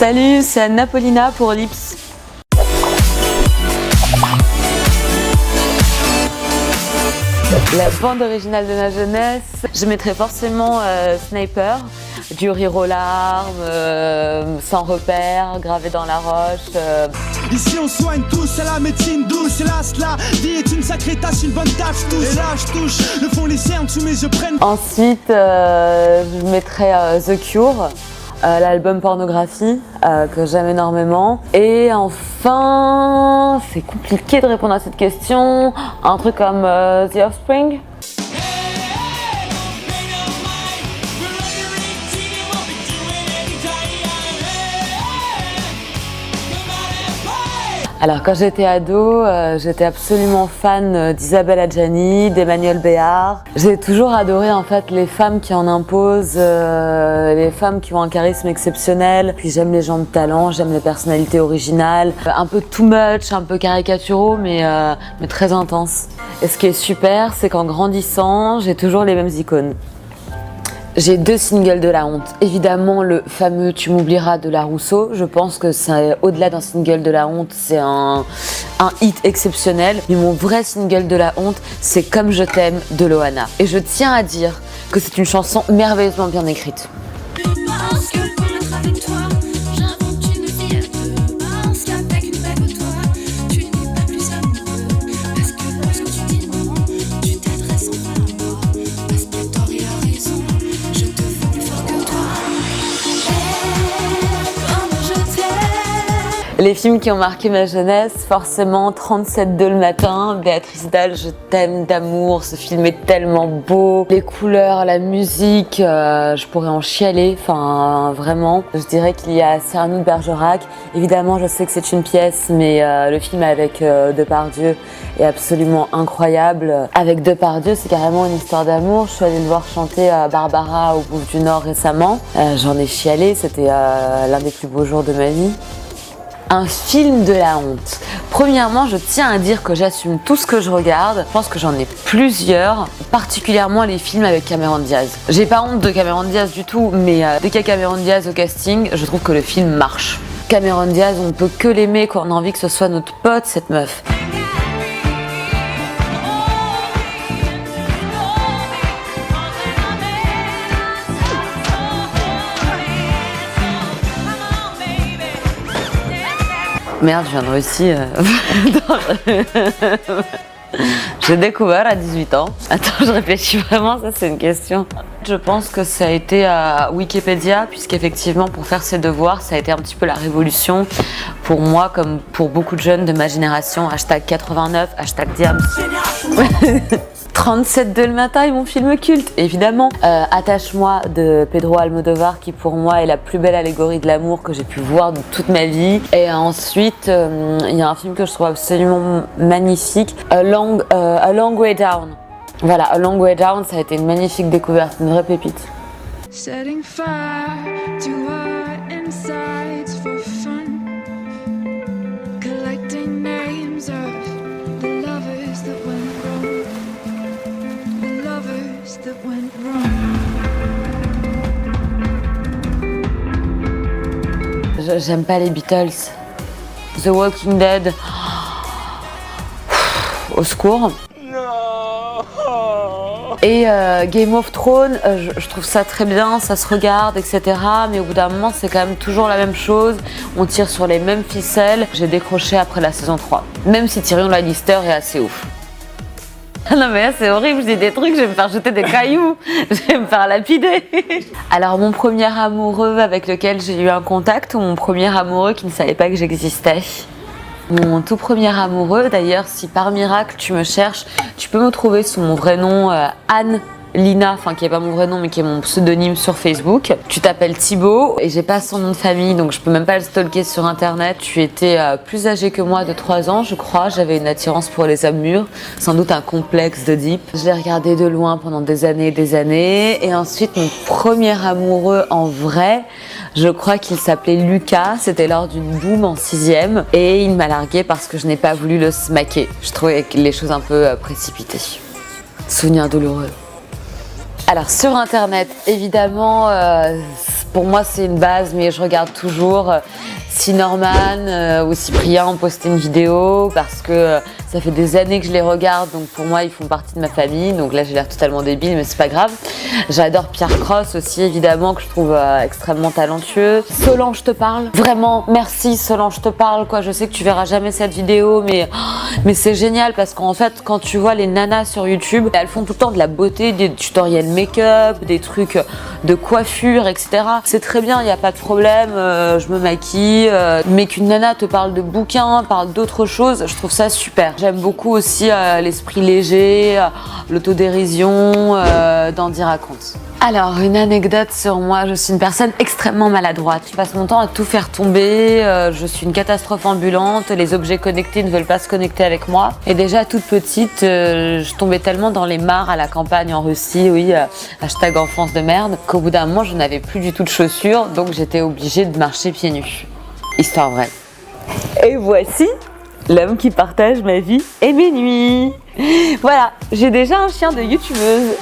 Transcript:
Salut, c'est Anna Paulina pour Lips. La bande originale de ma jeunesse, je mettrais forcément Sniper, du rire aux larmes, sans repère, gravé dans la roche. Ici on soigne tous, c'est la médecine douce, hélas la vie est une sacrée tâche, une bonne tâche tous. Et là je touche, le fond lycéen dessous mes yeux prennent. Ensuite, je mettrais The Cure. L'album Pornographie que j'aime énormément. Et enfin, c'est compliqué de répondre à cette question. Un truc comme The Offspring. Alors quand j'étais ado, j'étais absolument fan d'Isabelle Adjani, d'Emmanuel Béard. J'ai toujours adoré en fait les femmes qui en imposent, les femmes qui ont un charisme exceptionnel. Puis j'aime les gens de talent, j'aime les personnalités originales, un peu too much, un peu caricaturaux, mais très intenses. Et ce qui est super, c'est qu'en grandissant, j'ai toujours les mêmes icônes. J'ai 2 singles de la honte. Évidemment, le fameux Tu m'oublieras de la Rousseau. Je pense que c'est au-delà d'un single de la honte, c'est un hit exceptionnel. Mais mon vrai single de la honte, c'est Comme je t'aime de Loana. Et je tiens à dire que c'est une chanson merveilleusement bien écrite. Parce que pour être avec toi, j'invente une vie à deux. Parce qu'avec une bague au toit, tu n'es pas plus amoureux. Parce que lorsque tu dis non, tu t'adresses enfin à moi. Parce qu'il y a tort et a raison, je te veux plus fort que toi. Comme je t'aime. Les films qui ont marqué ma jeunesse, forcément 37-2 le matin, Béatrice Dalle, Je t'aime d'amour, ce film est tellement beau. Les couleurs, la musique, je pourrais en chialer, enfin vraiment. Je dirais qu'il y a Cyrano de Bergerac. Évidemment, je sais que c'est une pièce, mais le film avec Depardieu est absolument incroyable. Avec Depardieu, c'est carrément une histoire d'amour. Je suis allée le voir chanter Barbara au Bouffe du Nord récemment. J'en ai chialé, c'était l'un des plus beaux jours de ma vie. Un film de la honte. Premièrement, je tiens à dire que j'assume tout ce que je regarde. Je pense que j'en ai plusieurs, particulièrement les films avec Cameron Diaz. J'ai pas honte de Cameron Diaz du tout, mais dès qu'il y a Cameron Diaz au casting, je trouve que le film marche. Cameron Diaz, on peut que l'aimer quand on a envie que ce soit notre pote, cette meuf. Merde, je viens de Russie. J'ai découvert à 18 ans. Attends, je réfléchis vraiment, ça c'est une question. Je pense que ça a été à Wikipédia, puisqu'effectivement pour faire ses devoirs, ça a été un petit peu la révolution pour moi, comme pour beaucoup de jeunes de ma génération. #89, #Diams. 37-2 le matin est mon film culte, évidemment. Attache-moi de Pedro Almodóvar, qui pour moi est la plus belle allégorie de l'amour que j'ai pu voir de toute ma vie. Et ensuite, il y a un film que je trouve absolument magnifique, A Long Way Down. Voilà, A Long Way Down, ça a été une magnifique découverte, une vraie pépite. Setting fire to our insides for fun. Collecting names of the lovers that went wrong. The lovers that went wrong. J'aime pas les Beatles. The Walking Dead. Au secours. Et Game of Thrones, je trouve ça très bien, ça se regarde, etc. Mais au bout d'un moment, c'est quand même toujours la même chose. On tire sur les mêmes ficelles. J'ai décroché après la saison 3. Même si Tyrion Lannister est assez ouf. Non mais là c'est horrible, je dis des trucs, je vais me faire jeter des cailloux, je vais me faire lapider. Alors mon premier amoureux avec lequel j'ai eu un contact, ou mon premier amoureux qui ne savait pas que j'existais? Mon tout premier amoureux, d'ailleurs, si par miracle tu me cherches, tu peux me trouver sous mon vrai nom, Anne Lina, enfin qui est pas mon vrai nom mais qui est mon pseudonyme sur Facebook. Tu t'appelles Thibaut et j'ai pas son nom de famille donc je peux même pas le stalker sur internet. Tu étais plus âgé que moi de 3 ans je crois, j'avais une attirance pour les hommes mûrs, sans doute un complexe de deep. Je l'ai regardé de loin pendant des années et ensuite mon premier amoureux en vrai, je crois qu'il s'appelait Lucas, c'était lors d'une boum en 6e et il m'a largué parce que je n'ai pas voulu le smacker. Je trouvais les choses un peu précipitées. Souvenir douloureux. Alors sur internet, évidemment, Pour moi, c'est une base, mais je regarde toujours si Norman ou Cyprien ont posté une vidéo parce que ça fait des années que je les regarde, donc pour moi, ils font partie de ma famille. Donc là, j'ai l'air totalement débile, mais c'est pas grave. J'adore Pierre Cross aussi, évidemment, que je trouve extrêmement talentueux. Solange te parle. Vraiment, merci Solange te parle, quoi. Je sais que tu verras jamais cette vidéo, mais c'est génial parce qu'en fait, quand tu vois les nanas sur YouTube, elles font tout le temps de la beauté, des tutoriels make-up, des trucs de coiffure, etc. C'est très bien, il n'y a pas de problème, je me maquille, mais qu'une nana te parle de bouquins, parle d'autres choses, je trouve ça super. J'aime beaucoup aussi l'esprit léger, l'autodérision, d'Andy raconte. Alors, une anecdote sur moi, je suis une personne extrêmement maladroite. Je passe mon temps à tout faire tomber, je suis une catastrophe ambulante, les objets connectés ne veulent pas se connecter avec moi. Et déjà, toute petite, je tombais tellement dans les mares à la campagne en Russie, oui, hashtag enfance de merde, qu'au bout d'un moment, je n'avais plus du tout de chaussures, donc j'étais obligée de marcher pieds nus. Histoire vraie. Et voici l'homme qui partage ma vie et mes nuits. Voilà, j'ai déjà un chien de youtubeuse.